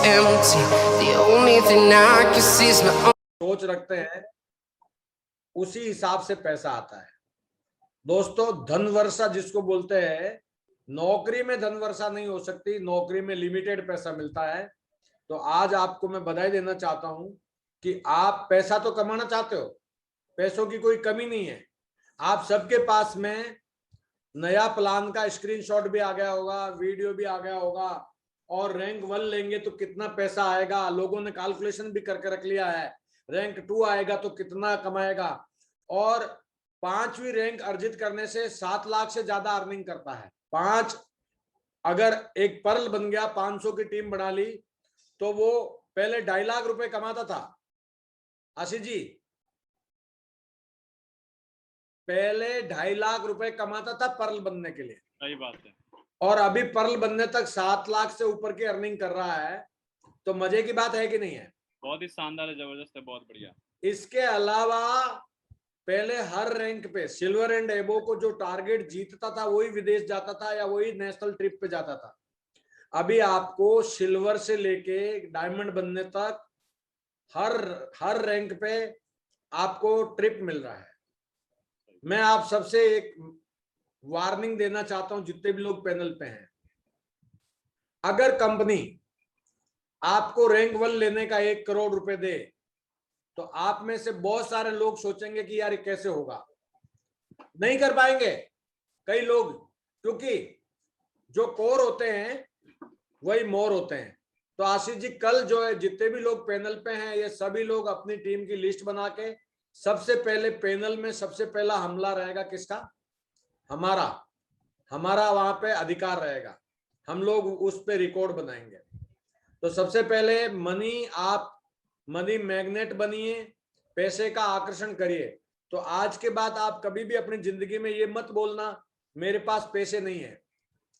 empty. The only thing I can see is my own. सोच रखते हैं उसी हिसाब से पैसा आता है दोस्तों। धन वर्षा जिसको बोलते हैं, नौकरी में धन वर्षा नहीं हो सकती, नौकरी में लिमिटेड पैसा मिलता है। तो आज आपको मैं बधाई देना चाहता हूं कि आप पैसा तो कमाना चाहते हो, पैसों की कोई कमी नहीं है। आप सबके पास में नया प्लान का स्क्रीनशॉट भी आ गया होगा, वीडियो भी आ गया होगा, और रैंक 1 लेंगे तो कितना पैसा आएगा, लोगों ने कैलकुलेशन भी करके रख लिया है। रैंक 2 आएगा तो कितना कमाएगा, और 5वीं रैंक अर्जित करने से 7 लाख से ज्यादा अर्निंग करता है। 5 अगर एक पर्ल बन गया, 500 की टीम बना ली, तो वो पहले 2.5 लाख रुपए कमाता था। आशीष जी, पहले 2.5 लाख रुपए कमाता था पर्ल बनने के लिए। सही बात है। और अभी पर्ल बनने तक 7 लाख से ऊपर की अर्निंग कर रहा है। तो मजे की बात है कि नहीं है? बहुत ही शानदार है, जबरदस्त है, बहुत बढ़िया। इसके अलावा पहले हर रैंक पे सिल्वर एंड एबो को जो टारगेट जीतता था वही विदेश जाता था या वही नेशनल ट्रिप पे जाता था। अभी आपको सिल्वर से लेके डायमंड बनने तक हर रैंक पे आपको ट्रिप मिल रहा है। मैं आप सबसे एक वार्निंग देना चाहता हूं, जितने भी लोग पैनल पे हैं, अगर कंपनी आपको रैंक 1 लेने का 1 करोड़ रुपए दे, तो आप में से बहुत सारे लोग सोचेंगे कि यार ये कैसे होगा, नहीं कर पाएंगे कई लोग, क्योंकि जो कोर होते हैं वही मोर होते हैं। तो आशीष जी, कल जो है जितने भी लोग पैनल पे हैं, ये सभी लोग अपनी टीम की लिस्ट बना के, सबसे पहले पैनल में सबसे पहला हमला रहेगा किसका? हमारा वहां पे अधिकार रहेगा, हम लोग उस पे रिकॉर्ड बनाएंगे। तो सबसे पहले आप मनी मैग्नेट बनिए, पैसे का आकर्षण करिए। तो आज के बाद आप कभी भी अपनी जिंदगी में ये मत बोलना मेरे पास पैसे नहीं है।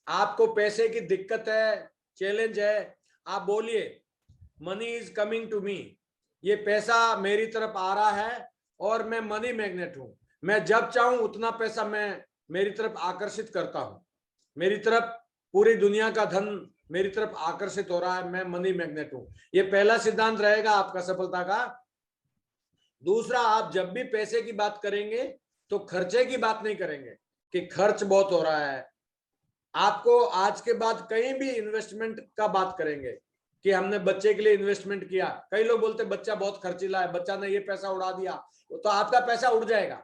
आपको पैसे की दिक्कत है, चैलेंज है, आप बोलिए money is coming to me, ये पैसा मेरी तरफ आ रहा है और मैं मनी मैग्नेट हूं। मैं जब चाहूं उतना पैसा मैं मेरी तरफ आकर्षित करता हूं, मेरी तरफ पूरी दुनिया का धन मेरी तरफ आकर्षित हो रहा है, मैं मनी मैग्नेट हूं। ये पहला सिद्धांत रहेगा आपका सफलता का। दूसरा, आप जब भी पैसे की बात करेंगे तो खर्चे की बात नहीं करेंगे कि खर्च बहुत हो रहा है। आपको आज के बाद कहीं भी इन्वेस्टमेंट का बात करेंगे कि हमने बच्चे के लिए इन्वेस्टमेंट किया। कई लोग बोलते बच्चा बहुत खर्चीला है, बच्चा ने ये पैसा उड़ा दिया, तो आपका पैसा उड़ जाएगा।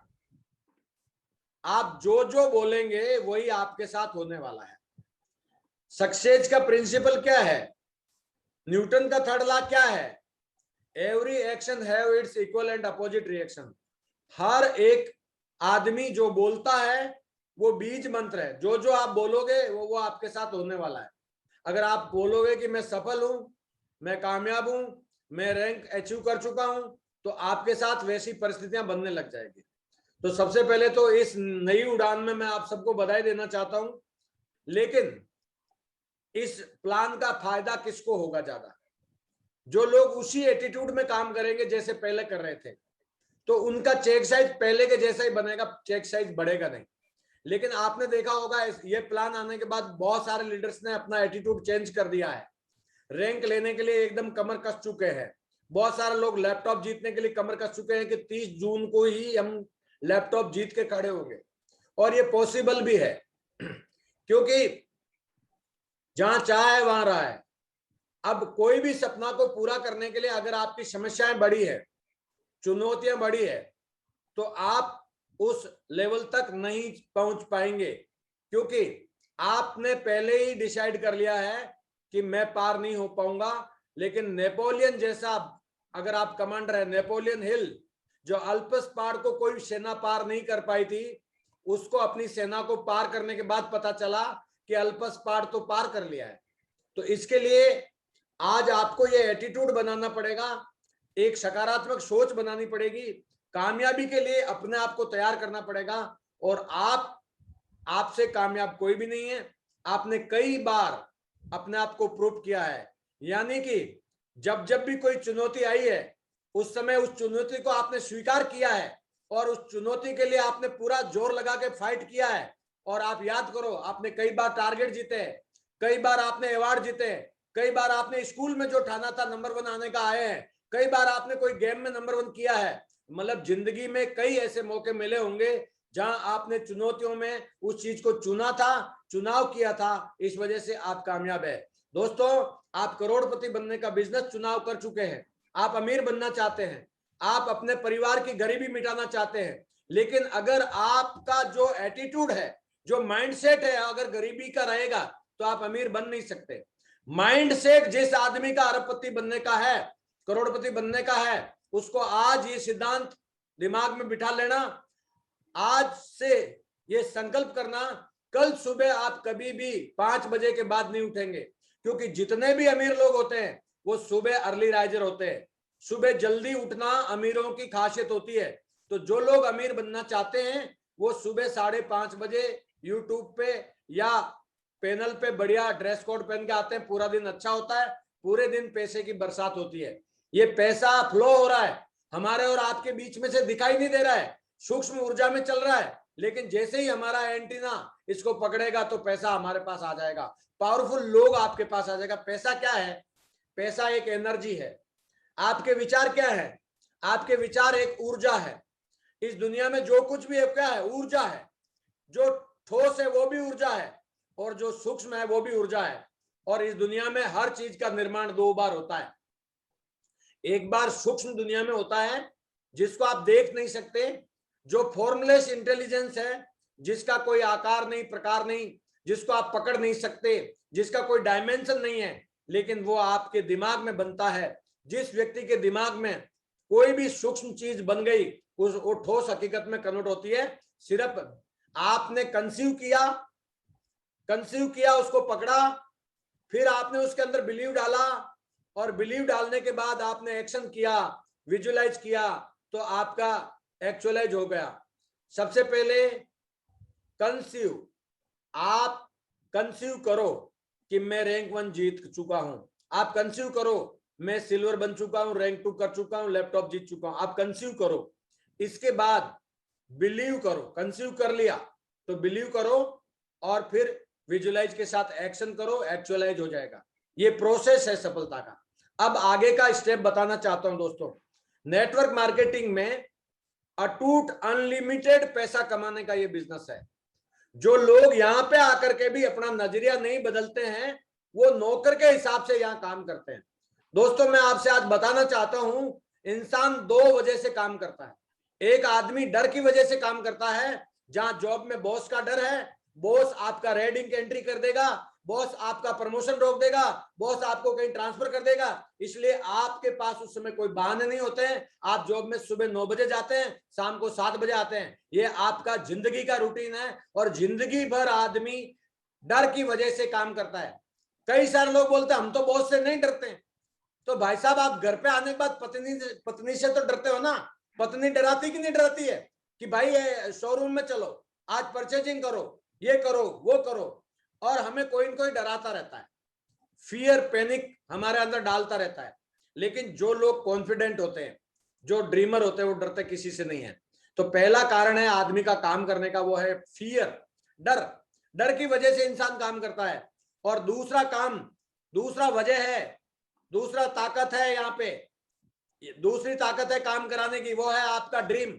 आप जो जो बोलेंगे वही आपके साथ होने वाला है। सक्सेस का प्रिंसिपल क्या है? न्यूटन का 3rd लॉ क्या है? Every action have its equal and opposite reaction. हर एक आदमी जो बोलता है वो बीज मंत्र है। जो जो आप बोलोगे वो आपके साथ होने वाला है। अगर आप बोलोगे कि मैं सफल हूं, मैं कामयाब हूं, मैं रैंक अचीव कर चुका हूं, तो आपके साथ वैसी परिस्थितियां बनने लग जाएगी। तो सबसे पहले तो इस नई उड़ान में मैं आप सबको बधाई देना चाहता हूं, लेकिन इस प्लान का फायदा किसको होगा ज्यादा? जो लोग उसी एटीट्यूड में काम करेंगे जैसे पहले कर रहे थे, तो उनका चेक साइज पहले के जैसा ही बनेगा, चेक साइज बढ़ेगा नहीं। लेकिन आपने देखा होगा ये प्लान आने के बाद बहुत सारे लीडर्स ने अपना एटीट्यूड चेंज कर दिया है। रैंक लेने के लिए एकदम कमर कस चुके हैं। बहुत सारे लोग लैपटॉप जीतने के लिए कमर कस चुके हैं कि 30 जून को ही हम लैपटॉप जीत के खड़े होंगे, और ये पॉसिबल भी है, क्योंकि जहां चाह है वहां रहा है। अब कोई भी सपना को पूरा करने के लिए अगर आपकी समस्याएं बड़ी है, चुनौतियां बड़ी है, तो आप उस लेवल तक नहीं पहुंच पाएंगे, क्योंकि आपने पहले ही डिसाइड कर लिया है कि मैं पार नहीं हो पाऊंगा। लेकिन नेपोलियन जैसा अगर आप कमांडर है, नेपोलियन हिल, जो अल्पस पहाड़ को कोई सेना पार नहीं कर पाई थी, उसको अपनी सेना को पार करने के बाद पता चला कि अल्पस पहाड़ तो पार कर लिया है। तो इसके लिए आज आपको ये एटीट्यूड बनाना पड़ेगा, एक सकारात्मक सोच बनानी पड़ेगी, कामयाबी के लिए अपने आप को तैयार करना पड़ेगा। और आपसे कामयाब कोई भी नहीं है। आपने कई बार अपने आप को प्रूव किया है, यानी कि जब जब भी कोई चुनौती आई है उस समय उस चुनौती को आपने स्वीकार किया है, और उस चुनौती के लिए आपने पूरा जोर लगा के फाइट किया है। और आप याद करो, आपने कई बार टारगेट जीते हैं, कई बार आपने अवार्ड जीते हैं, कई बार आपने स्कूल में जो ठाना था नंबर 1 आने का आए हैं, कई बार आपने कोई गेम में नंबर 1 किया है। मतलब जिंदगी में कई ऐसे मौके मिले होंगे जहां आपने चुनौतियों में उस चीज को चुना था, चुनाव किया था, इस वजह से आप कामयाब है। दोस्तों, आप करोड़पति बनने का बिजनेस चुनाव कर चुके हैं, आप अमीर बनना चाहते हैं, आप अपने परिवार की गरीबी मिटाना चाहते हैं, लेकिन अगर आपका जो एटीट्यूड है, जो माइंडसेट है, अगर गरीबी का रहेगा तो आप अमीर बन नहीं सकते। माइंडसेट जिस आदमी का अरबपति बनने का है, करोड़पति बनने का है, उसको आज ये सिद्धांत दिमाग में बिठा लेना, आज से ये संकल्प करना, कल सुबह आप कभी भी 5 बजे के बाद नहीं उठेंगे, क्योंकि जितने भी अमीर लोग होते हैं वो सुबह अर्ली राइजर होते हैं। सुबह जल्दी उठना अमीरों की खासियत होती है। तो जो लोग अमीर बनना चाहते हैं वो सुबह 5:30 बजे यूट्यूब पे या पैनल पे बढ़िया ड्रेस कोड पहन के आते हैं। पूरा दिन अच्छा होता है, पूरे दिन पैसे की बरसात होती है। ये पैसा फ्लो हो रहा है, हमारे और आपके बीच में से दिखाई नहीं दे रहा है, सूक्ष्म ऊर्जा में चल रहा है, लेकिन जैसे ही हमारा एंटीना इसको पकड़ेगा तो पैसा हमारे पास आ जाएगा, पावरफुल लोग आपके पास आ जाएगा। पैसा क्या है? पैसा एक एनर्जी है। आपके विचार क्या है? आपके विचार एक ऊर्जा है। इस दुनिया में जो कुछ भी है क्या है? ऊर्जा है। जो ठोस है वो भी ऊर्जा है, और जो सूक्ष्म है वो भी ऊर्जा है। और इस दुनिया में हर चीज का निर्माण 2 बार होता है। एक बार सूक्ष्म दुनिया में होता है जिसको आप देख नहीं सकते, जो फॉर्मलेस इंटेलिजेंस है, जिसका कोई आकार नहीं, प्रकार नहीं, जिसको आप पकड़ नहीं सकते, जिसका कोई डायमेंशन नहीं है, लेकिन वो आपके दिमाग में बनता है। जिस व्यक्ति के दिमाग में कोई भी सूक्ष्म चीज बन गई, उस वो ठोस हकीकत में कन्वर्ट होती है। सिर्फ आपने कंसीव किया, उसको पकड़ा, फिर आपने उसके अंदर बिलीव डाला, और बिलीव डालने के बाद आपने एक्शन किया, विजुअलाइज किया, तो आपका एक्चुअलाइज हो गया। सबसे पहले कंसीव, आप कंसीव करो कि मैं रैंक 1 जीत चुका हूं। आप कंसीव करो मैं सिल्वर बन चुका हूं, रैंक 2 कर चुका हूं, लैपटॉप जीत चुका हूं। आप कंसीव करो, इसके बाद बिलीव करो। कंसीव कर लिया तो बिलीव करो, और फिर विजुअलाइज के साथ एक्शन करो, एक्चुअलाइज हो जाएगा। ये प्रोसेस है सफलता का। अब आगे का स्टेप बताना चाहता हूं दोस्तों। नेटवर्क मार्केटिंग में अटूट अनलिमिटेड पैसा कमाने का ये बिजनेस है। जो लोग यहां पे आकर के भी अपना नजरिया नहीं बदलते हैं, वो नौकर के हिसाब से यहां काम करते हैं। दोस्तों, मैं आपसे आज बताना चाहता हूं, इंसान 2 वजह से काम करता है। एक आदमी डर की वजह से काम करता है, जहां जॉब में बॉस का डर है, बॉस आपका रेड इंक एंट्री कर देगा, बॉस आपका प्रमोशन रोक देगा, बॉस आपको कहीं ट्रांसफर कर देगा, इसलिए आपके पास उस समय कोई बहाने नहीं होते हैं। आप जॉब में सुबह 9 बजे जाते हैं, शाम को 7 बजे आते हैं। ये आपका जिंदगी का रूटीन है, और जिंदगी भर आदमी डर की वजह से काम करता है। कई सारे लोग बोलते हैं हम तो बॉस से नहीं डरते हैं। तो भाई साहब, आप घर पे आने के बाद पत्नी से तो डरते हो ना? पत्नी डराती कि नहीं डराती है कि भाई शोरूम में चलो, आज परचेजिंग करो, ये करो, वो करो, और हमें कोई न कोई डराता रहता है। फियर, पैनिक हमारे अंदर डालता रहता है। लेकिन जो लोग कॉन्फिडेंट होते हैं, जो ड्रीमर होते हैं, वो डरते किसी से नहीं है। तो पहला कारण है आदमी का काम करने का, वो है फियर, डर। डर की वजह से इंसान काम करता है। और दूसरा वजह है, दूसरा ताकत है यहाँ पे, दूसरी ताकत है काम कराने की, वो है आपका ड्रीम।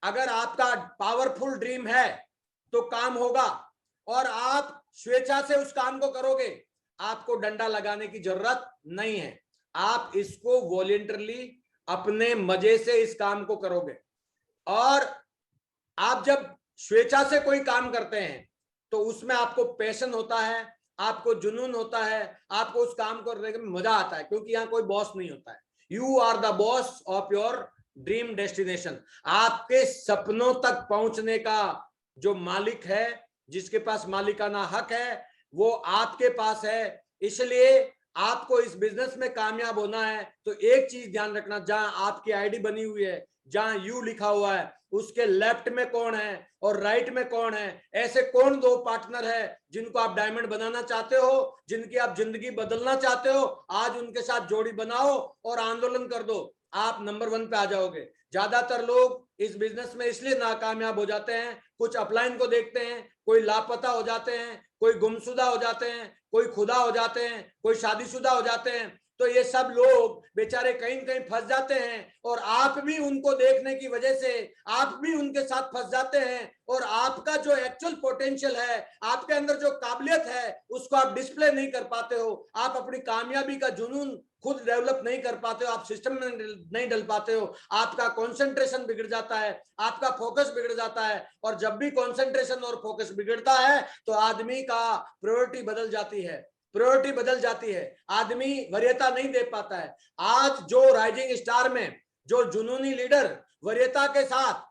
अगर आपका पावरफुल ड्रीम है तो काम होगा, और आप स्वेच्छा से उस काम को करोगे। आपको डंडा लगाने की जरूरत नहीं है, आप इसको वॉलंटरली अपने मजे से इस काम को करोगे। और आप जब स्वेच्छा से कोई काम करते हैं तो उसमें आपको पैशन होता है, आपको जुनून होता है, आपको उस काम को करने में मजा आता है, क्योंकि यहाँ कोई बॉस नहीं होता है। You are the boss of your dream destination. आपके सपनों तक पहुंचने का जो मालिक है, जिसके पास मालिकाना हक है, वो आपके पास है। इसलिए आपको इस बिजनेस में कामयाब होना है तो एक चीज ध्यान रखना, जहां आपकी आईडी बनी हुई है, जहां यू लिखा हुआ है, उसके लेफ्ट में कौन है और राइट में कौन है। ऐसे कौन 2 पार्टनर है जिनको आप डायमंड बनाना चाहते हो, जिनकी आप जिंदगी बदलना चाहते हो? आज उनके साथ जोड़ी बनाओ और आंदोलन कर दो, आप नंबर 1 पे आ जाओगे। ज्यादातर लोग इस बिजनेस में इसलिए नाकामयाब हो जाते हैं, कुछ अपलाइन को देखते हैं, कोई लापता हो जाते हैं, कोई गुमशुदा हो जाते हैं, कोई खुदा हो जाते हैं, कोई शादीशुदा हो जाते हैं। तो ये सब लोग बेचारे कहीं न कहीं फंस जाते हैं और आप भी उनको देखने की वजह से आप भी उनके साथ फंस जाते हैं और आपका जो एक्चुअल पोटेंशियल है, आपके अंदर जो काबिलियत है, उसको आप डिस्प्ले नहीं कर पाते हो। आप अपनी कामयाबी का जुनून खुद डेवलप नहीं कर पाते हो, आप सिस्टम में नहीं डल पाते हो, आपका कंसंट्रेशन बिगड़ जाता है, आपका फोकस बिगड़ जाता है। और जब भी कंसंट्रेशन और फोकस बिगड़ता है तो आदमी का प्रायोरिटी बदल जाती है, प्रायोरिटी बदल जाती है, आदमी वरीयता नहीं दे पाता है। आज जो राइजिंग स्टार में जो जुनूनी लीडर वरीयता के साथ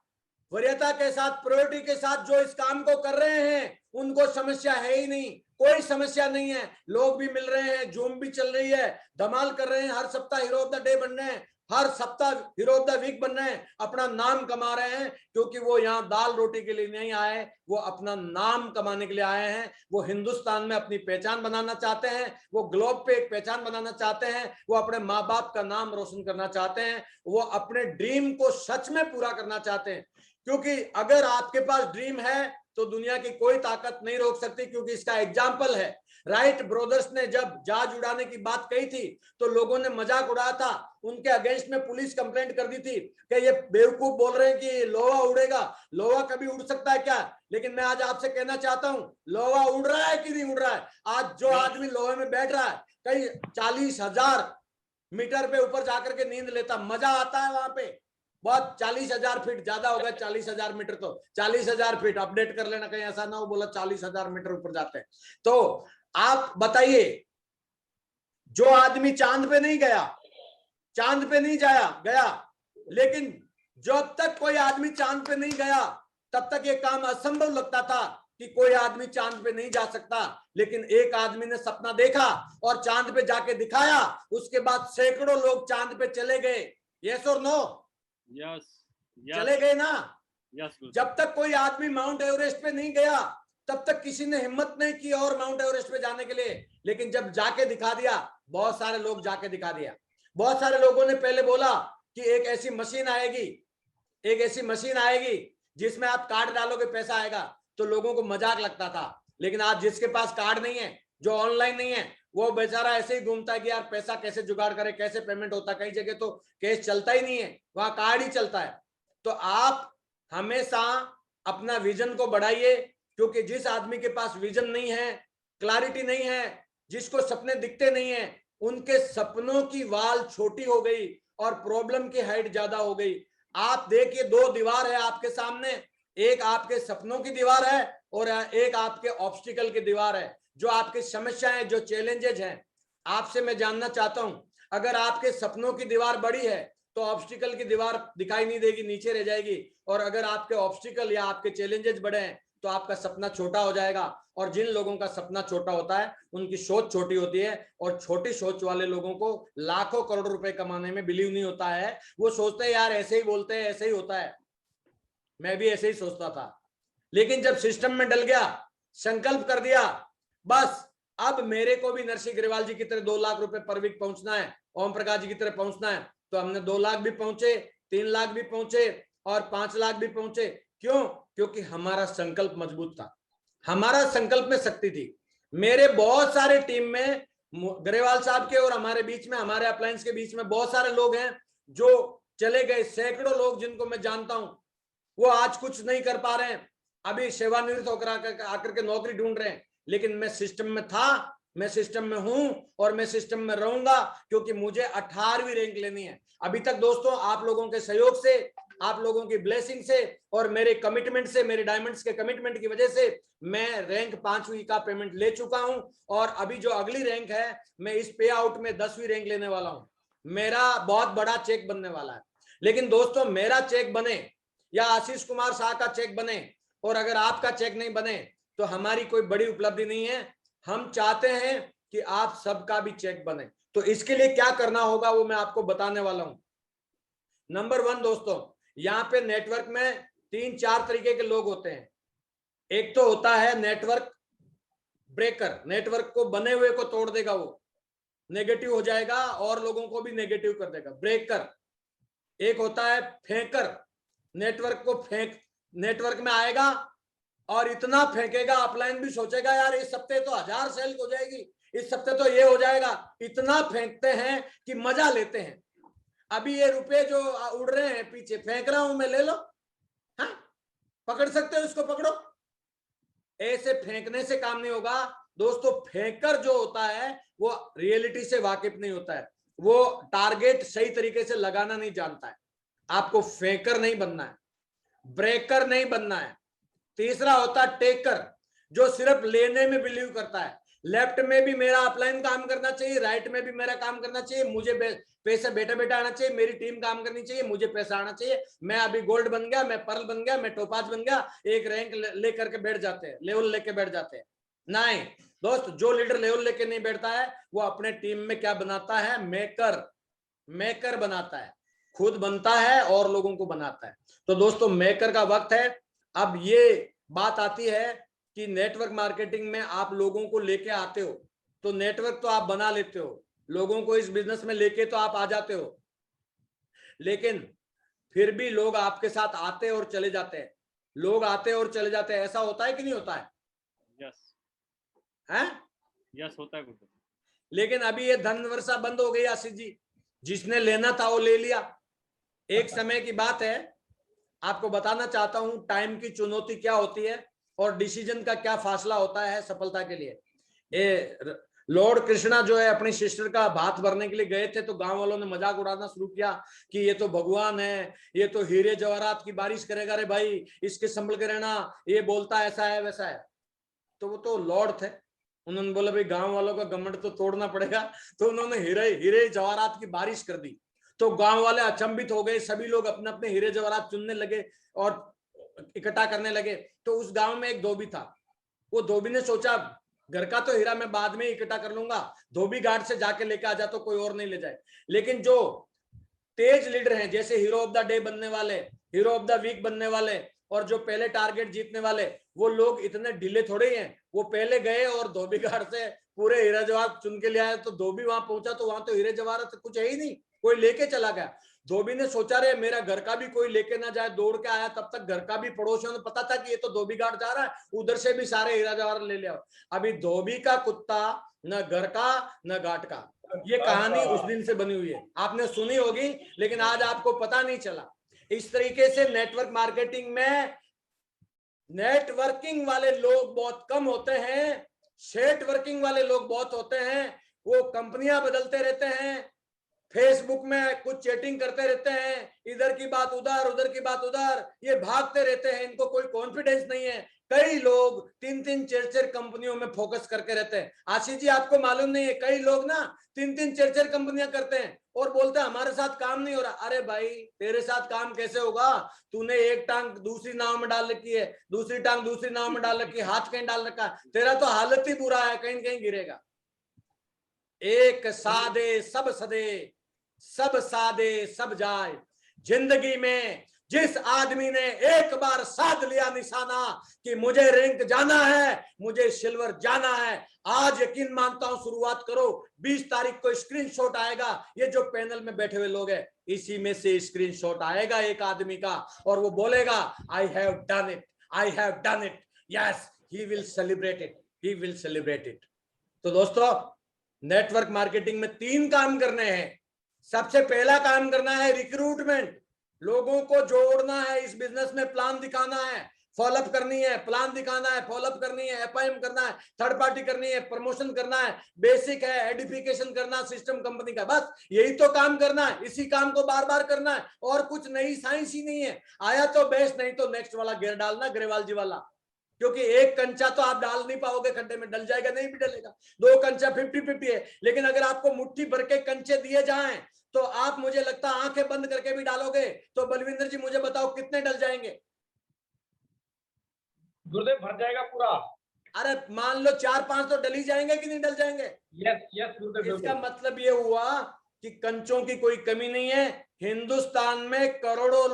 प्रायोरिटी के साथ जो इस काम को कर रहे हैं, उनको समस्या है ही नहीं, कोई समस्या नहीं है। लोग भी मिल रहे हैं, जूम भी चल रही है, धमाल कर रहे हैं, हर सप्ताह हीरो ऑफ द डे बन रहे हैं, हर सप्ताह हीरो ऑफ द वीक बन रहे हैं, अपना नाम कमा रहे हैं। क्योंकि वो यहाँ दाल रोटी के लिए नहीं आए, वो अपना नाम कमाने के लिए आए हैं। वो हिंदुस्तान में अपनी पहचान बनाना चाहते हैं, वो ग्लोब पे एक पहचान बनाना चाहते हैं, वो अपने माँ बाप का नाम रोशन करना चाहते हैं, वो अपने ड्रीम को सच में पूरा करना चाहते हैं। क्योंकि अगर आपके पास ड्रीम है तो दुनिया की कोई ताकत नहीं रोक सकती। क्योंकि इसका एग्जाम्पल है, राइट ब्रदर्स ने जब जहाज उड़ाने की बात कही थी तो लोगों ने मजाक उड़ाया था, उनके अगेंस्ट में पुलिस कंप्लेंट कर दी थी कि ये बेवकूफ बोल रहे हैं कि लोहा उड़ेगा। लोहा कभी उड़ सकता है क्या? लेकिन मैं आज आपसे कहना चाहता हूं, लोहा उड़ रहा है कि नहीं उड़ रहा है? आज जो आदमी लोहे में बैठ रहा है, कई 40,000 मीटर पे ऊपर जाकर के नींद लेता, मजा आता है वहां पे बहुत। 40,000 फीट ज्यादा होगा, 40,000 मीटर तो 40,000 फीट अपडेट कर लेना, कहीं ऐसा ना हो बोला 40,000 मीटर ऊपर जाते हैं। तो आप बताइए, जो आदमी चांद पे नहीं गया, चांद पे नहीं गया, लेकिन जब तक कोई आदमी चांद पे नहीं गया तब तक ये काम असंभव लगता था कि कोई आदमी चांद पे नहीं जा सकता। लेकिन एक आदमी ने सपना देखा और चांद पे जाके दिखाया, उसके बाद सैकड़ों लोग चांद पे चले गए। यस और नो? यस, चले गए ना? यस। जब तक कोई आदमी माउंट एवरेस्ट पे नहीं गया तब तक किसी ने हिम्मत नहीं की और माउंट एवरेस्ट पे जाने के लिए। लेकिन जब जाके दिखा दिया, बहुत सारे लोग जाके दिखा दिया। बहुत सारे लोगों ने पहले बोला कि एक ऐसी मशीन आएगी जिसमें आप कार्ड डालोगे पैसा आएगा, तो लोगों को मजाक लगता था। लेकिन आज जिसके पास कार्ड नहीं है, जो ऑनलाइन नहीं है, वो बेचारा ऐसे ही घूमता है कि यार पैसा कैसे जुगाड़ करे, कैसे पेमेंट होता है। कई जगह तो कैश चलता ही नहीं है, वहां कार्ड ही चलता है। तो आप हमेशा अपना विजन को बढ़ाइए, क्योंकि जिस आदमी के पास विजन नहीं है, क्लैरिटी नहीं है, जिसको सपने दिखते नहीं है, उनके सपनों की वाल छोटी हो गई और प्रॉब्लम की हाइट ज्यादा हो गई। आप देखिए, दो दीवार है आपके सामने, एक आपके सपनों की दीवार है और एक आपके ऑब्स्टिकल की दीवार है। जो आपकी समस्याएं, जो चैलेंजेस हैं, आपसे मैं जानना चाहता हूं, अगर आपके सपनों की दीवार बड़ी है तो ऑब्स्टिकल की दीवार दिखाई नहीं देगी, नीचे रह जाएगी। और अगर आपके ऑब्स्टिकल या आपके चैलेंजेस बड़े हैं तो आपका सपना छोटा हो जाएगा। और जिन लोगों का सपना छोटा होता है उनकी सोच छोटी होती है, और छोटी सोच वाले लोगों को लाखों करोड़ रुपए कमाने में बिलीव नहीं होता है। वो सोचते हैं यार ऐसे ही बोलते हैं, ऐसे ही होता है। मैं भी ऐसे ही सोचता था, लेकिन जब सिस्टम में डल गया, संकल्प कर दिया, बस अब मेरे को भी नरसिंह ग्रेवाल जी की तरह 2 लाख रुपए पर वीक पहुंचना है, ओम प्रकाश जी की तरह पहुंचना है। तो हमने 2 लाख भी पहुंचे, 3 लाख भी पहुंचे और 5 लाख भी पहुंचे। क्यों? क्योंकि हमारा संकल्प मजबूत था, हमारा संकल्प में शक्ति थी। मेरे बहुत सारे टीम में, ग्रेवाल साहब के और हमारे बीच में, हमारे अप्लायंस के बीच में बहुत सारे लोग हैं जो चले गए। सैकड़ों लोग जिनको मैं जानता हूं, वो आज कुछ नहीं कर पा रहे हैं, अभी सेवानिवृत्त होकर आकर के नौकरी ढूंढ रहे हैं। लेकिन मैं सिस्टम में था, मैं सिस्टम में हूं और मैं सिस्टम में रहूंगा, क्योंकि मुझे 18वीं रैंक लेनी है। अभी तक दोस्तों, आप लोगों के सहयोग से, आप लोगों की ब्लेसिंग से और मेरे कमिटमेंट से, मेरे डायमंड्स के कमिटमेंट की वजह से मैं रैंक 5वीं का पेमेंट ले चुका हूं। और अभी जो अगली रैंक है, मैं इस पे आउट में 10वीं रैंक लेने वाला हूं। मेरा बहुत बड़ा चेक बनने वाला है। लेकिन दोस्तों, मेरा चेक बने या आशीष कुमार शाह का चेक बने, और अगर आपका चेक नहीं बने तो हमारी कोई बड़ी उपलब्धि नहीं है। हम चाहते हैं कि आप सबका भी चेक बने। तो इसके लिए क्या करना होगा वो मैं आपको बताने वाला हूं। नंबर 1 दोस्तों, यहाँ पे नेटवर्क में 3-4 तरीके के लोग होते हैं। एक तो होता है नेटवर्क ब्रेकर, नेटवर्क को बने हुए को तोड़ देगा, वो नेगेटिव हो जाएगा और लोगों को भी नेगेटिव कर देगा, ब्रेकर। एक होता है फेंकर, नेटवर्क को फेंक, नेटवर्क में आएगा और इतना फेंकेगा, अपलाइन भी सोचेगा यार इस हफ्ते तो 1000 सेल हो जाएगी, इस हफ्ते तो ये हो जाएगा। इतना फेंकते हैं कि मजा लेते हैं। अभी ये रुपए जो उड़ रहे हैं पीछे, फेंक रहा हूं मैं, ले लो। हाँ, पकड़ सकते हो, इसको पकड़ो। ऐसे फेंकने से काम नहीं होगा दोस्तों। फेंकर जो होता है वो रियलिटी से वाकिफ नहीं होता है, वो टारगेट सही तरीके से लगाना नहीं जानता है। आपको फेंकर नहीं बनना है, ब्रेकर नहीं बनना है। तीसरा होता है टेकर, जो सिर्फ लेने में बिलीव करता है। लेफ्ट में भी मेरा अपलाइन काम करना चाहिए, राइट में भी मेरा काम करना चाहिए, मुझे पैसा बेटा बेटा आना चाहिए, मेरी टीम काम करनी चाहिए, मुझे पैसा आना चाहिए। मैं अभी गोल्ड बन गया, मैं पर्ल बन गया, मैं टोपाज बन गया, एक रैंक लेकर के बैठ जाते हैं, लेवल लेके बैठ जाते हैं। नहीं दोस्त, जो लीडर लेवल लेके नहीं बैठता है वो अपने टीम में क्या बनाता है, मेकर बनाता है, खुद बनता है और लोगों को बनाता है। तो दोस्तों मेकर का वक्त है। अब ये बात आती है कि नेटवर्क मार्केटिंग में आप लोगों को लेके आते हो, तो नेटवर्क तो आप बना लेते हो, लोगों को इस बिजनेस में लेके तो आप आ जाते हो, लेकिन फिर भी लोग आपके साथ आते और चले जाते हैं, लोग आते और चले जाते हैं। ऐसा होता है कि नहीं होता है? यस हैं? यस होता है गुरुदेव। लेकिन अभी ये धन वर्षा बंद हो गई आशीष जी, जिसने लेना था वो ले लिया। एक समय की बात है, आपको बताना चाहता हूं टाइम की चुनौती क्या होती है और डिसीजन का क्या फासला होता है सफलता के लिए। लॉर्ड कृष्णा जो है अपनी सिस्टर का भात भरने के लिए गए थे, तो गांव वालों ने मजाक उड़ाना शुरू किया कि ये तो भगवान है, ये तो हीरे जवाहरात की बारिश करेगा रे भाई, इसके संभल के रहना, ये बोलता ऐसा है वैसा है। तो वो तो लॉर्ड थे, उन्होंने बोला भाई गांव वालों का घमंड तो तोड़ना पड़ेगा, तो उन्होंने हीरे जवाहरात की बारिश कर दी। तो गांव वाले अचंभित हो गए, सभी लोग अपने अपने हीरे जवाहरात चुनने लगे और इकट्ठा करने लगे। तो उस गांव में एक धोबी था, वो धोबी ने सोचा घर का तो हीरा मैं बाद में इकट्ठा कर लूंगा, धोबी घाट से जाके लेके आ जा तो कोई और नहीं ले जाए। लेकिन जो तेज लीडर हैं, जैसे हीरो ऑफ द डे बनने वाले, हीरो ऑफ द वीक बनने वाले और जो पहले टारगेट जीतने वाले, वो लोग इतने ढीले थोड़े ही हैं। वो पहले गए और धोबी घाट से पूरे हीरा जवाहर चुन के ले आए। तो धोबी वहां पहुंचा तो वहां तो हीरे जवाहरात कुछ है ही नहीं, कोई लेके चला गया। धोबी ने सोचा रे मेरा घर का भी कोई लेके ना जाए, दौड़ के आया, तब तक घर का भी पड़ोसियों ने पता था कि ये तो धोबी घाट जा रहा है, उधर से भी सारे हीरा जवाहर ले लिया। अभी धोबी का कुत्ता न घर का न घाट का, ये कहानी उस दिन से बनी हुई है, आपने सुनी होगी लेकिन आज आपको पता नहीं चला। इस तरीके से नेटवर्क मार्केटिंग में नेटवर्किंग वाले लोग बहुत कम होते हैं, सेट वर्किंग वाले लोग बहुत होते हैं। वो कंपनियां बदलते रहते हैं, फेसबुक में कुछ चैटिंग करते रहते हैं, इधर की बात उधर, उधर की बात उधर, ये भागते रहते हैं, इनको कोई कॉन्फिडेंस नहीं है। कई लोग 3-3 4-4 कंपनियों में फोकस करके रहते हैं। आशीष जी आपको मालूम नहीं है, कई लोग ना 3-3 4-4 कंपनियां करते हैं और बोलते हैं हमारे साथ काम नहीं हो रहा। अरे भाई तेरे साथ काम कैसे होगा, तूने एक टांग दूसरी नाव में डाल रखी है, दूसरी टांग दूसरी नाव में डाल रखी है, हाथ कहीं डाल रखा है, तेरा तो हालत ही बुरा है, कहीं कहीं गिरेगा। एक सादे सब सदे, सब सादे सब जाए। जिंदगी में जिस आदमी ने एक बार साध लिया निशाना कि मुझे रैंक जाना है, मुझे सिल्वर जाना है, आज यकीन मानता हूं शुरुआत करो। 20 तारीख को स्क्रीनशॉट आएगा, ये जो पैनल में बैठे हुए लोग हैं इसी में से स्क्रीनशॉट आएगा एक आदमी का और वो बोलेगा I have done it, I have done it, yes he will celebrate it, he will celebrate it. तो दोस्तों नेटवर्क मार्केटिंग में 3 काम करने हैं। सबसे पहला काम करना है रिक्रूटमेंट, लोगों को जोड़ना है इस बिजनेस में, प्लान दिखाना है, फॉलोअप करनी है, प्लान दिखाना है, फॉलोअप करनी है, एफआईएम करना है, थर्ड पार्टी करनी है, प्रमोशन करना है, बेसिक है एडिफिकेशन करना सिस्टम कंपनी का, बस यही तो काम करना है। इसी काम को बार बार करना है और कुछ नई साइंस ही नहीं है। आया तो बेस्ट, नहीं तो नेक्स्ट वाला गियर डालना, ग्रेवाल जी वाला, क्योंकि एक कंचा तो आप डाल नहीं पाओगे खड्डे में, डल जाएगा, नहीं भी डलेगा। 2 कंचा 50-50 है, लेकिन अगर आपको मुट्ठी भर के कंचे दिए जाएं तो आप, मुझे लगता है आंखें बंद करके भी डालोगे। तो बलविंदर जी मुझे बताओ कितने डल जाएंगे? गुरुदेव भर जाएगा पूरा। अरे मान लो 4-5 तो डल ही जाएंगे कि नहीं डल जाएंगे? यस यस गुरुदेव। इसका मतलब ये हुआ कि कंचों की कोई कमी नहीं है। हिंदुस्तान में करोड़ों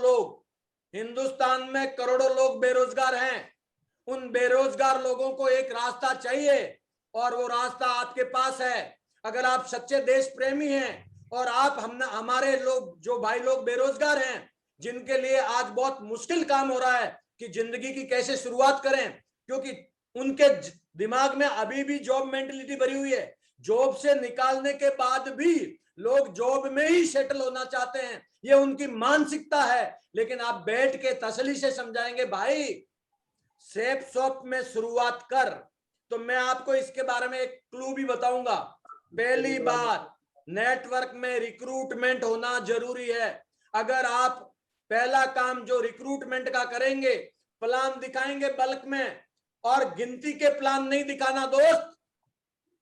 लोग बेरोजगार हैं। उन बेरोजगार लोगों को एक रास्ता चाहिए और वो रास्ता आपके पास है। अगर आप सच्चे देश प्रेमी हैं और आप हमारे लोग, जो भाई लोग बेरोजगार हैं, जिनके लिए आज बहुत मुश्किल काम हो रहा है कि जिंदगी की कैसे शुरुआत करें, क्योंकि उनके दिमाग में अभी भी जॉब मेंटेलिटी भरी हुई है। जॉब से निकालने के बाद भी लोग जॉब में ही सेटल होना चाहते हैं, ये उनकी मानसिकता है। लेकिन आप बैठ के तसल्ली से समझाएंगे, भाई सेफ शॉप में शुरुआत कर, तो मैं आपको इसके बारे में एक क्लू भी बताऊंगा। पहली बात, नेटवर्क में रिक्रूटमेंट होना जरूरी है। अगर आप पहला काम जो रिक्रूटमेंट का करेंगे, प्लान दिखाएंगे बल्क में, और गिनती के प्लान नहीं दिखाना दोस्त,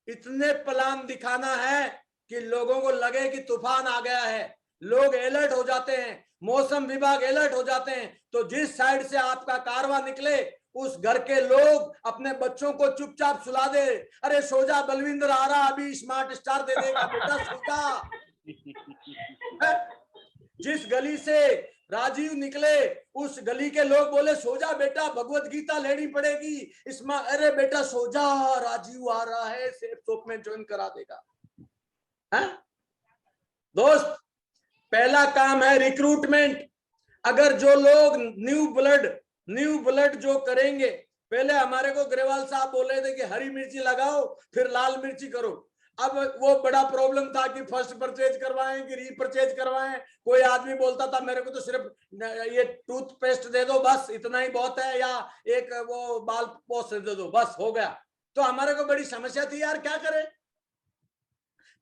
इतने प्लान दिखाना है कि लोगों को लगे कि तूफान आ गया है, लोग अलर्ट हो जाते हैं, मौसम विभाग अलर्ट हो जाते हैं। तो जिस साइड से आपका कारवा निकले, उस घर के लोग अपने बच्चों को चुपचाप सुला दे। अरे सो जा, बलविंदर आ रहा, अभी स्मार्ट स्टार दे देगा, बेटा सो जा। जिस गली से राजीव निकले, उस गली के लोग बोले सो जा बेटा, भगवत गीता लेनी पड़ेगी इसमें, अरे बेटा सो जा, राजीव आ रहा है, सेफ शॉप में ज्वाइन करा देगा। है दोस्त, पहला काम है रिक्रूटमेंट। अगर जो लोग न्यू ब्लड जो करेंगे, पहले हमारे को ग्रेवाल साहब बोले थे कि हरी मिर्ची लगाओ फिर लाल मिर्ची करो। अब वो बड़ा प्रॉब्लम था कि फर्स्ट परचेज करवाएं कि रीपरचेज करवाएं। कोई आदमी बोलता था मेरे को तो सिर्फ ये टूथपेस्ट दे दो, बस इतना ही बहुत है, या एक वो बाल पोस्ट दे दो, बस हो गया। तो हमारे को बड़ी समस्या थी यार, क्या करें।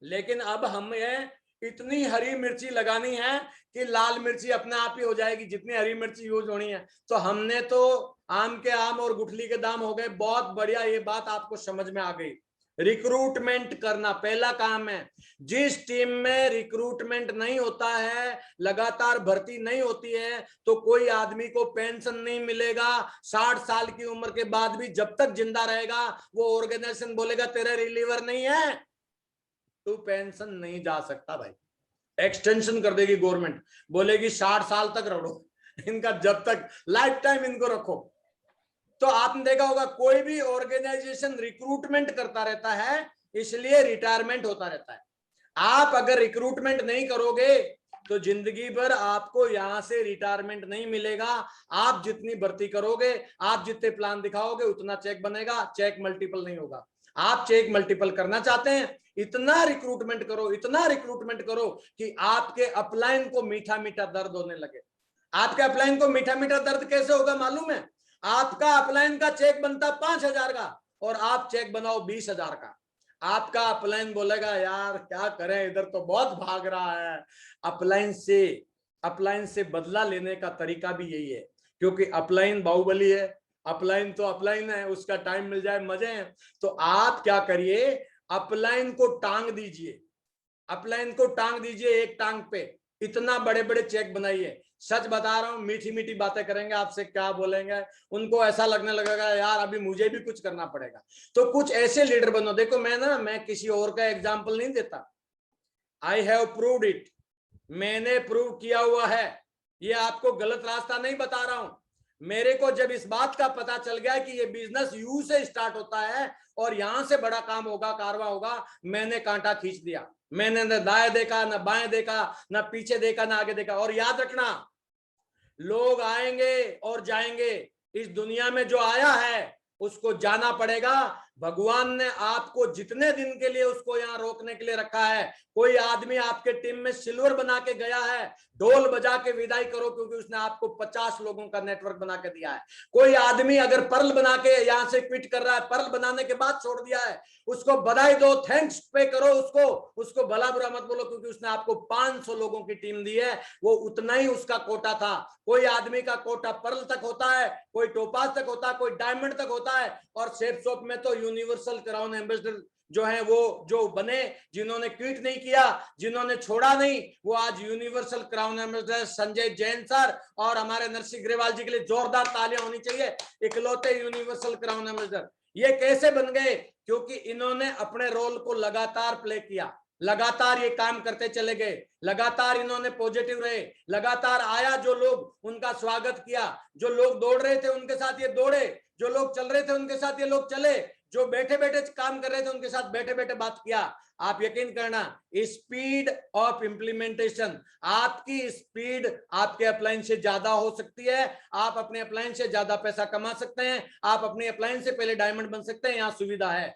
लेकिन अब हमें इतनी हरी मिर्ची लगानी है कि लाल मिर्ची अपने आप ही हो जाएगी, जितनी हरी मिर्ची यूज होनी है। तो हमने तो आम के आम और गुठली के दाम हो गए। बहुत बढ़िया, ये बात आपको समझ में आ गई। रिक्रूटमेंट करना पहला काम है। जिस टीम में रिक्रूटमेंट नहीं होता है, लगातार भर्ती नहीं होती है, तो कोई आदमी को पेंशन नहीं मिलेगा। 60 साल की उम्र के बाद भी जब तक जिंदा रहेगा, वो ऑर्गेनाइजेशन बोलेगा तेरा रिलीवर नहीं है, तू पेंशन नहीं जा सकता भाई। एक्सटेंशन कर देगी गवर्नमेंट, बोलेगी 60 साल तक रखो इनका, जब तक लाइफ टाइम इनको रखो। तो आपने देखा होगा कोई भी ऑर्गेनाइजेशन रिक्रूटमेंट करता रहता है, इसलिए रिटायरमेंट होता रहता है। आप अगर रिक्रूटमेंट नहीं करोगे तो जिंदगी भर आपको यहां से रिटायरमेंट नहीं मिलेगा। आप जितनी भर्ती करोगे, आप जितने प्लान दिखाओगे, उतना चेक बनेगा, चेक मल्टीपल नहीं होगा। आप चेक मल्टीपल करना चाहते हैं, इतना रिक्रूटमेंट करो, इतना रिक्रूटमेंट करो कि आपके अपलाइन को मीठा मीठा दर्द होने लगे। आपके अपलाइन को मीठा मीठा दर्द कैसे होगा मालूम है? आपका अपलाइन का चेक बनता 5,000 का और आप चेक बनाओ 20,000 का। आपका अपलाइन बोलेगा यार क्या करें, इधर तो बहुत भाग रहा है। अपलाइन से बदला लेने का तरीका भी यही है, क्योंकि अपलाइन बाहुबली है। अपलाइन तो अपलाइन है, उसका टाइम मिल जाए मजे हैं। तो आप क्या करिए, अपलाइन को टांग दीजिए, अपलाइन को टांग दीजिए एक टांग पे, इतना बड़े बड़े चेक बनाइए। सच बता रहा हूं, मीठी मीठी बातें करेंगे आपसे, क्या बोलेंगे, उनको ऐसा लगने लगेगा यार अभी मुझे भी कुछ करना पड़ेगा। तो कुछ ऐसे लीडर बनो। देखो मैं किसी और का एग्जाम्पल नहीं देता, आई हैव प्रूव्ड इट, मैंने प्रूव किया हुआ है। ये आपको गलत रास्ता नहीं बता रहा हूं। मेरे को जब इस बात का पता चल गया कि ये बिजनेस यू से स्टार्ट होता है और यहां से बड़ा काम होगा, कारवा होगा, मैंने कांटा खींच दिया। मैंने न दाएं देखा, न बाएं देखा, न पीछे देखा, न आगे देखा। और याद रखना, लोग आएंगे और जाएंगे, इस दुनिया में जो आया है उसको जाना पड़ेगा। भगवान ने आपको जितने दिन के लिए उसको यहाँ रोकने के लिए रखा है। कोई आदमी आपके टीम में सिल्वर बना के गया है, ढोल बजा के विदाई करो, क्योंकि उसने आपको 50 लोगों का नेटवर्क बना के दिया है। कोई आदमी अगर पर्ल बना के यहाँ से क्विट कर रहा है, पर्ल बनाने के बाद छोड़ दिया है, उसको बधाई दो, थैंक्स पे करो उसको भला बुरा मत बोलो, क्योंकि उसने आपको 500 लोगों की टीम दी है, वो उतना ही उसका कोटा था। कोई आदमी का कोटा पर्ल तक होता है, कोई टोपाज तक होता है, कोई डायमंड तक होता है। और सेफ शॉप में तो यूनिवर्सल क्राउन एम्बेसडर जो है वो जो बने, जिन्होंने क्विट नहीं किया, जिन्होंने छोड़ा नहीं, वो आज universal crown ambassador Sanjay Jain sir और हमारे नरसिंह ग्रेवाल जी के लिए जोरदार तालियां होनी चाहिए। इकलौते यूनिवर्सल क्राउन एम्बेसडर ये कैसे बन गए? क्योंकि इन्होंने अपने रोल को लगातार प्ले किया, लगातार ये काम करते चले गए, लगातार इन्होंने पॉजिटिव रहे, लगातार आया जो लोग उनका स्वागत किया, जो लोग दौड़ रहे थे उनके साथ ये दौड़े, जो लोग चल रहे थे उनके साथ ये लोग चले, जो बैठे बैठे काम कर रहे थे उनके साथ बैठे बैठे बात किया। आप यकीन करना, स्पीड ऑफ इंप्लीमेंटेशन, आपकी स्पीड आपके अपलाइन से ज्यादा हो सकती है। आप अपने अपलाइन से ज्यादा पैसा कमा सकते हैं। आप अपने अपलाइन से पहले डायमंड बन सकते हैं, यहाँ सुविधा है।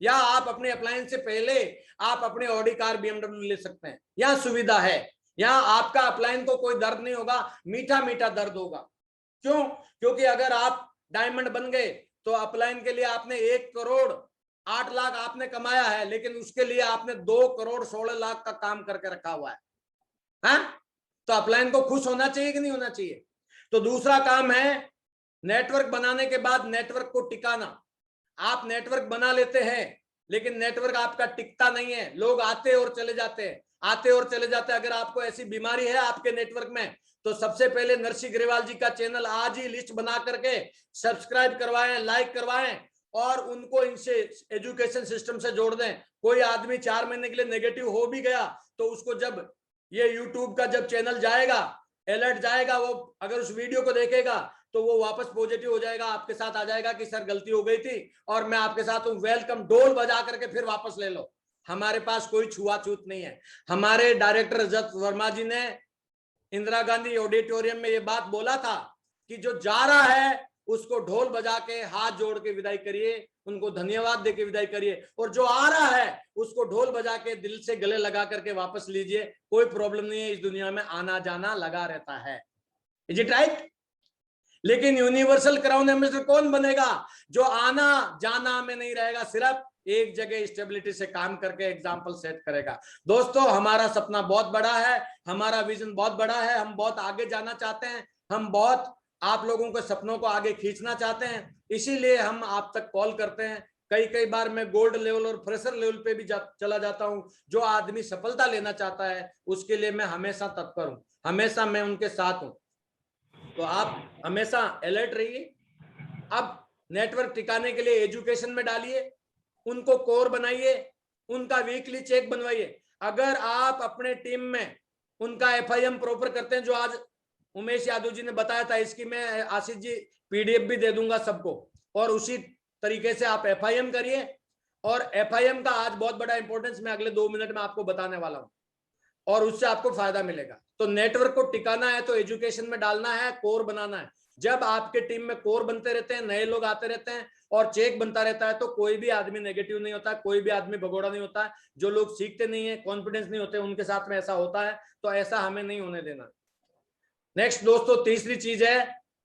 या आप अपने अपलाइन से पहले आप अपने ऑडी कार BMW ले सकते हैं, यहाँ सुविधा है। यहाँ आपका अपलाइन को कोई दर्द नहीं होगा, मीठा मीठा दर्द होगा। क्यों? क्योंकि अगर आप डायमंड बन गए तो अपलाइन के लिए आपने 1 करोड़ 8 लाख आपने कमाया है, लेकिन उसके लिए आपने 2 करोड़ 16 लाख का काम करके रखा हुआ है। हाँ? तो अपलाइन को खुश होना चाहिए कि नहीं होना चाहिए? तो दूसरा काम है नेटवर्क बनाने के बाद नेटवर्क को टिकाना। आप नेटवर्क बना लेते हैं लेकिन नेटवर्क आपका टिकता नहीं है, लोग आते और चले जाते हैं, आते और चले जाते हैं। अगर आपको ऐसी बीमारी है आपके नेटवर्क में तो सबसे पहले नरसी ग्रेवाल जी का चैनल आज ही लिस्ट बना करके सब्सक्राइब करवाएं, लाइक करवाएं और उनको इनसे एजुकेशन सिस्टम से जोड़ दें। कोई आदमी 4 महीने के लिए नेगेटिव हो भी गया तो उसको जब ये यूट्यूब का जब चैनल जाएगा, अलर्ट जाएगा, वो अगर उस वीडियो को देखेगा तो वो वापस पॉजिटिव हो जाएगा, आपके साथ आ जाएगा कि सर गलती हो गई थी और मैं आपके साथ हूं, वेलकम, डोल बजा करके फिर वापस ले लो। हमारे पास कोई छुआछूत नहीं है। हमारे डायरेक्टर रजत वर्मा जी ने इंदिरा गांधी ऑडिटोरियम में ये बात बोला था कि जो जा रहा है उसको ढोल बजा के हाथ जोड़ के विदाई करिए, उनको धन्यवाद दे के विदाई करिए, और जो आ रहा है उसको ढोल बजा के दिल से गले लगा करके वापस लीजिए। कोई प्रॉब्लम नहीं है, इस दुनिया में आना जाना लगा रहता है। Is it right? लेकिन यूनिवर्सल क्राउन एम्बेसडर कौन बनेगा? जो आना जाना में नहीं रहेगा, सिर्फ एक जगह स्टेबिलिटी से काम करके एग्जाम्पल सेट करेगा। दोस्तों, हमारा सपना बहुत बड़ा है, हमारा विजन बहुत बड़ा है, हम बहुत आगे जाना चाहते हैं, हम बहुत आप लोगों के सपनों को आगे खींचना चाहते हैं, इसीलिए हम आप तक कॉल करते हैं। कई बार मैं गोल्ड लेवल और फ्रेशर लेवल पे भी चला जाता हूं। जो आदमी सफलता लेना चाहता है उसके लिए मैं हमेशा तत्पर हूं, हमेशा मैं उनके साथ हूं। तो आप हमेशा अलर्ट रहिए। अब नेटवर्क टिकाने के लिए एजुकेशन में डालिए, उनको कोर बनाइए, उनका वीकली चेक बनवाइए। अगर आप अपने टीम में उनका FIM प्रॉपर करते हैं, जो आज उमेश यादव जी ने बताया था, इसकी मैं आशीष जी PDF भी दे दूंगा सबको, और उसी तरीके से आप FIM करिए। और FIM का आज बहुत बड़ा इंपॉर्टेंस मैं अगले 2 मिनट में आपको बताने वाला हूं और उससे आपको फायदा मिलेगा। तो नेटवर्क को टिकाना है तो एजुकेशन में डालना है, कोर बनाना है। जब आपके टीम में कोर बनते रहते हैं, नए लोग आते रहते हैं और चेक बनता रहता है, तो कोई भी आदमी नेगेटिव नहीं होता, कोई भी आदमी भगोड़ा नहीं होता है। जो लोग सीखते नहीं है, कॉन्फिडेंस नहीं होते, उनके साथ में ऐसा होता है। तो ऐसा हमें नहीं होने देना। नेक्स्ट दोस्तों, तीसरी चीज है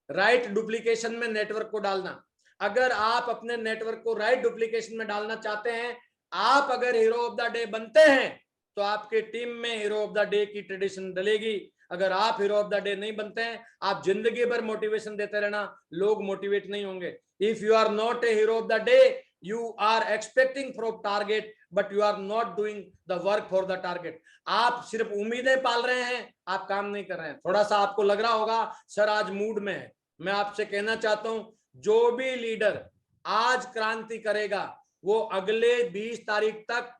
राइट डुप्लीकेशन में नेटवर्क को डालना। अगर आप अपने नेटवर्क को राइट डुप्लीकेशन में डालना चाहते हैं, आप अगर हीरो ऑफ द डे बनते हैं तो आपके टीम में हीरो ऑफ द डे की ट्रेडिशन डलेगी। अगर आप हीरो ऑफ द डे नहीं बनते हैं, आप जिंदगी भर मोटिवेशन देते रहना, लोग मोटिवेट नहीं होंगे। If you are not a hero of the day, you are expecting from target but you are not doing the work for the target। आप सिर्फ उम्मीदें पाल रहे हैं, आप काम नहीं कर रहे हैं। थोड़ा सा आपको लग रहा होगा सर आज मूड में है, मैं आपसे कहना चाहता हूं, जो भी लीडर आज क्रांति करेगा वो अगले 20 तारीख तक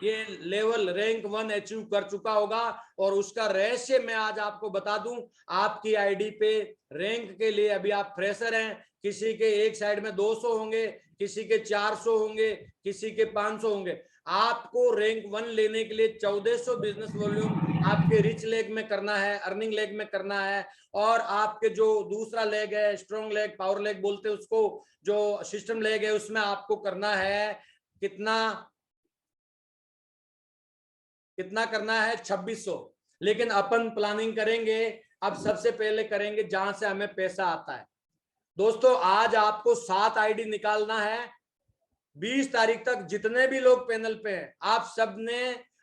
ये लेवल रैंक 1 अचीव कर चुका होगा। और उसका रहस्य मैं आज आपको बता दूं, आपकी आईडी पे रैंक के लिए अभी आप फ्रेशर हैं, किसी के एक साइड में 200 होंगे, किसी के 400 होंगे, किसी के 500 होंगे। आपको रैंक 1 लेने के लिए 1400 बिजनेस वॉल्यूम आपके रिच लेग में करना है, अर्निंग लेग में करना है। और आपके जो दूसरा लेग है, स्ट्रॉन्ग लेग, पावर लेग बोलते हैं उसको, जो सिस्टम लेग है, उसमें आपको करना है कितना करना है 2600। लेकिन अपन प्लानिंग करेंगे, अब सबसे पहले करेंगे जहां से हमें पैसा आता है। दोस्तों, आज आपको 7 आईडी निकालना है। 20 तारीख तक जितने भी लोग पैनल पे हैं, आप सबने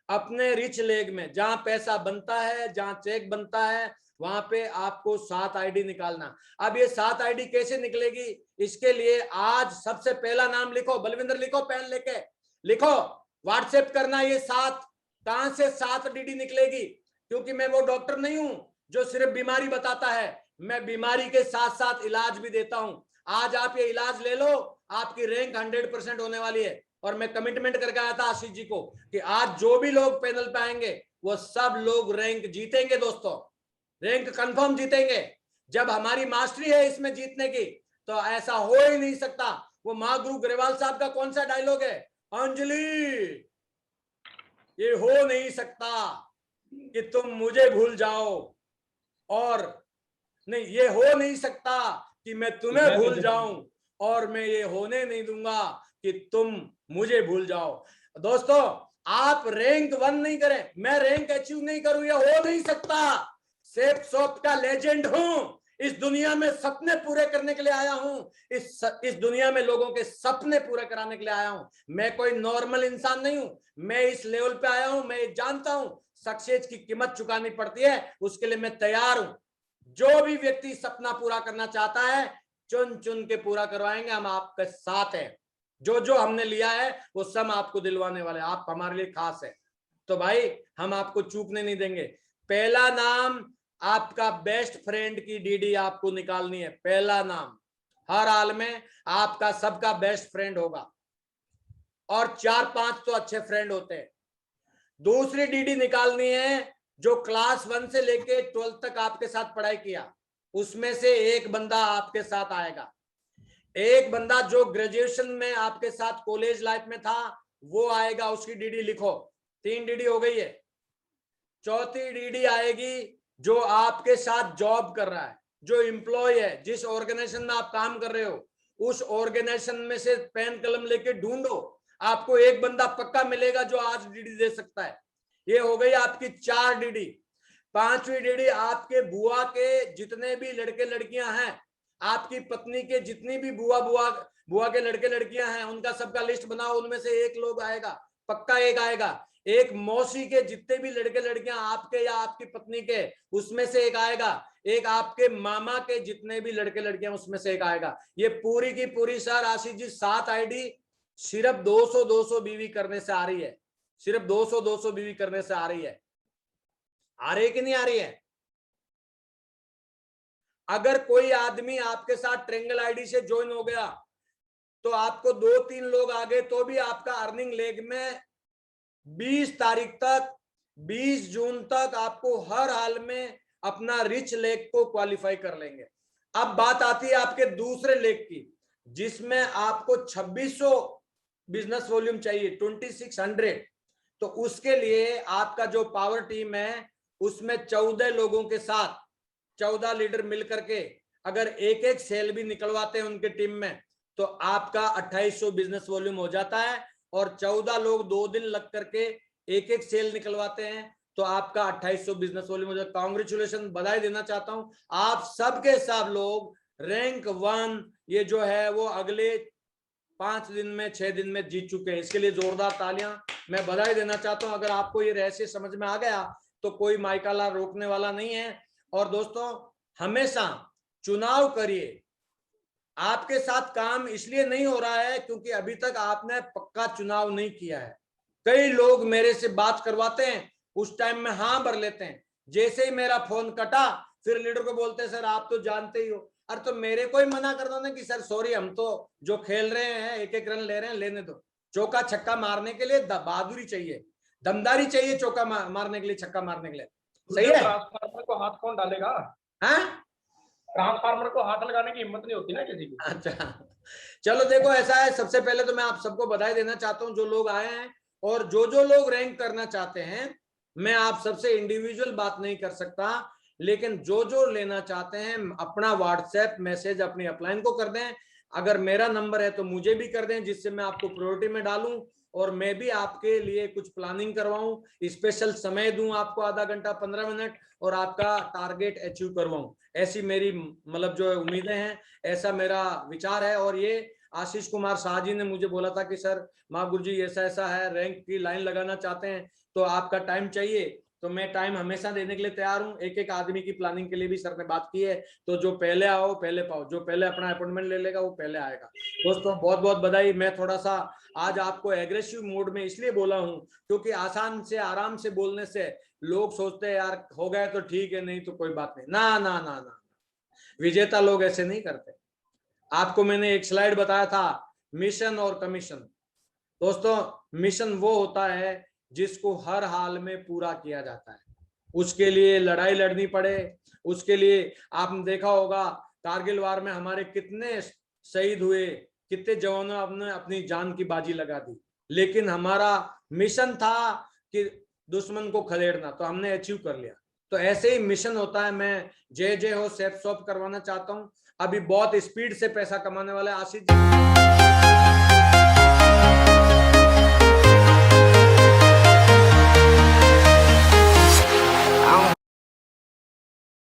अपने रिच लेग में जहां पैसा बनता है, जहां चेक बनता है, वहां पे आपको 7 आईडी निकालना। अब ये 7 आईडी कैसे निकलेगी, इसके लिए आज सबसे पहला नाम लिखो। बलविंदर लिखो, पेन लेके लिखो, व्हाट्सएप करना। ये 7 कहां से 7 डीडी निकलेगी, क्योंकि मैं वो डॉक्टर नहीं हूं जो सिर्फ बीमारी बताता है, मैं बीमारी के साथ साथ इलाज भी देता हूं। आज आप ये इलाज ले लो, आपकी रैंक 100% होने वाली है। और मैं कमिटमेंट करके आया था आशीष जी को कि आज जो भी लोग पैनल पे आएंगे वो सब लोग रैंक जीतेंगे। दोस्तों, रैंक कंफर्म जीतेंगे। जब हमारी मास्टरी है इसमें जीतने की, तो ऐसा हो ही नहीं सकता वो महागुरु ग्रेवाल साहब का कौन सा डायलॉग है? अंजलि, ये हो नहीं सकता कि तुम मुझे भूल जाओ, और नहीं, ये हो नहीं सकता कि मैं तुम्हें भूल जाऊं, और मैं ये होने नहीं दूंगा कि तुम मुझे भूल जाओ। दोस्तों, आप रैंक 1 नहीं करें, मैं रैंक अचीव नहीं करूं, ये हो नहीं सकता। सेफ शॉप का लेजेंड हूं, इस दुनिया में सपने पूरे करने के लिए आया हूं, इस दुनिया में लोगों के सपने पूरे कराने के लिए आया हूं। मैं कोई नॉर्मल इंसान नहीं हूं, मैं इस लेवल पे आया हूं। मैं जानता हूं सक्सेस की कीमत चुकानी पड़ती है, उसके लिए मैं तैयार हूं। जो भी व्यक्ति सपना पूरा करना चाहता है, चुन चुन के पूरा करवाएंगे, हम आपके साथ हैं। जो जो हमने लिया है वो सब आपको दिलवाने वाले, आप हमारे लिए खास है। तो भाई, हम आपको चूकने नहीं देंगे। पहला नाम आपका बेस्ट फ्रेंड की डीडी आपको निकालनी है। पहला नाम हर हाल में आपका सबका बेस्ट फ्रेंड होगा, और 4-5 तो अच्छे फ्रेंड होते हैं। दूसरी डीडी निकालनी है जो क्लास 1 से लेके 12 तक आपके साथ पढ़ाई किया, उसमें से एक बंदा आपके साथ आएगा। एक बंदा जो ग्रेजुएशन में आपके साथ कॉलेज लाइफ में था वो आएगा, उसकी डीडी लिखो। 3 डीडी हो गई है। चौथी डीडी आएगी जो आपके साथ जॉब कर रहा है, जो एम्प्लॉय है, जिस ऑर्गेनाइजेशन में आप काम कर रहे हो, उस ऑर्गेनाइजेशन में से पेन कलम लेके ढूंढो, आपको एक बंदा पक्का मिलेगा जो आज डीडी दे सकता है। ये हो गई आपकी 4 डीडी। 5वीं डीडी आपके बुआ के जितने भी लड़के लड़कियां हैं, आपकी पत्नी के जितनी भी बुआ के लड़के लड़कियां हैं, उनका सबका लिस्ट बनाओ, उनमें से एक लोग आएगा, पक्का एक आएगा। एक मौसी के जितने भी लड़के लड़कियां आपके या आपकी पत्नी के, उसमें से एक आएगा। एक आपके मामा के जितने भी लड़के लड़कियां, उसमें से एक आएगा। ये पूरी की पूरी सर आशीष जी 7 आईडी सिर्फ 200 बीवी करने से आ रही है। सिर्फ 200 बीवी करने से आ रही है। आ रही है कि नहीं आ रही है? अगर कोई आदमी आपके साथ ट्रेंगल आईडी से ज्वाइन हो गया तो आपको 2-3 लोग आ गए तो भी आपका अर्निंग लेग में 20 तारीख तक, 20 जून तक आपको हर हाल में अपना रिच लेग को क्वालिफाई कर लेंगे। अब बात आती है आपके दूसरे लेग की, जिसमें आपको 2600 बिजनेस वॉल्यूम चाहिए, 2600। तो उसके लिए आपका जो पावर टीम है उसमें 14 लोगों के साथ 14 लीडर मिलकर के अगर एक एक सेल भी निकलवाते हैं उनके टीम में, तो आपका 2800 बिजनेस वॉल्यूम हो जाता है। और 14 लोग 2 दिन लग करके एक एक सेल निकलवाते हैं तो आपका 2800 बिजनेस वॉल्यूम हो जाता है। कांग्रेचुलेशन, बधाई देना चाहता हूं, आप सबके सब लोग रैंक 1 ये जो है वो अगले 5 दिन में 6 दिन में जीत चुके हैं। इसके लिए जोरदार तालियां मैं बधाई देना चाहता हूं। अगर आपको ये रहस्य समझ में आ गया तो कोई माइकाला रोकने वाला नहीं है। और दोस्तों, हमेशा चुनाव करिए। आपके साथ काम इसलिए नहीं हो रहा है क्योंकि अभी तक आपने पक्का चुनाव नहीं किया है। कई लोग मेरे से बात करवाते हैं, उस टाइम में हाँ भर लेते हैं, जैसे ही मेरा फोन कटा फिर लीडर को बोलते हैं सर आप तो जानते ही हो। अरे तो मेरे को ही मना कर दो ना कि सर सॉरी, हम तो जो खेल रहे हैं एक एक रन ले रहे हैं, लेने दो। चौका छक्का मारने के लिए बहादुरी चाहिए, दमदारी चाहिए, चौका मारने के लिए, छक्का मारने के लिए। सही है? ट्रांसफार्मर को हाथ कौन डालेगा? हाँ, ट्रांसफार्मर को हाथ लगाने की हिम्मत नहीं होती ना किसी की। अच्छा चलो देखो, ऐसा है, सबसे पहले तो मैं आप सबको बधाई देना चाहता हूं जो लोग आए हैं, और जो लोग रैंक करना चाहते हैं। मैं आप सबसे इंडिविजुअल बात नहीं कर सकता, लेकिन जो लेना चाहते हैं अपना व्हाट्सएप मैसेज अपनी अपलाइन को कर दें। अगर मेरा नंबर है तो मुझे भी कर दें, जिससे मैं आपको प्रायोरिटी में डालूं और मैं भी आपके लिए कुछ प्लानिंग करवाऊं, स्पेशल समय दूं आपको, आधा घंटा 15 मिनट, और आपका टारगेट अचीव करवाऊं। ऐसी मेरी मतलब जो उम्मीदें हैं, ऐसा मेरा विचार है। और ये आशीष कुमार शाह जी ने मुझे बोला था कि सर महागुरु जी ऐसा ऐसा है, रैंक की लाइन लगाना चाहते हैं तो आपका टाइम चाहिए। तो मैं टाइम हमेशा देने के लिए तैयार हूं। एक एक आदमी की प्लानिंग के लिए भी सर ने बात की है। तो जो पहले आओ पहले पाओ, जो पहले अपना अपॉइंटमेंट ले लेगा वो पहले आएगा। दोस्तों बहुत बहुत बधाई। मैं थोड़ा सा आज आपको एग्रेसिव मोड में इसलिए बोला हूं क्योंकि आसान से आराम से बोलने से लोग सोचते हैं यार हो गए तो ठीक है, नहीं तो कोई बात नहीं। ना ना ना ना, विजेता लोग ऐसे नहीं करते। आपको मैंने एक स्लाइड बताया था, मिशन और कमीशन। दोस्तों, मिशन वो होता है जिसको हर हाल में पूरा किया जाता है, उसके लिए लड़ाई लड़नी पड़े, उसके लिए आपने देखा होगा कारगिल वार में हमारे कितने शहीद हुए, कितने जवानों ने अपनी जान की बाजी लगा दी, लेकिन हमारा मिशन था कि दुश्मन को खदेड़ना, तो हमने अचीव कर लिया। तो ऐसे ही मिशन होता है। मैं जय जय हो सेफ शॉप करवाना चाहता हूं। अभी बहुत स्पीड से पैसा कमाने वाले आशीष जी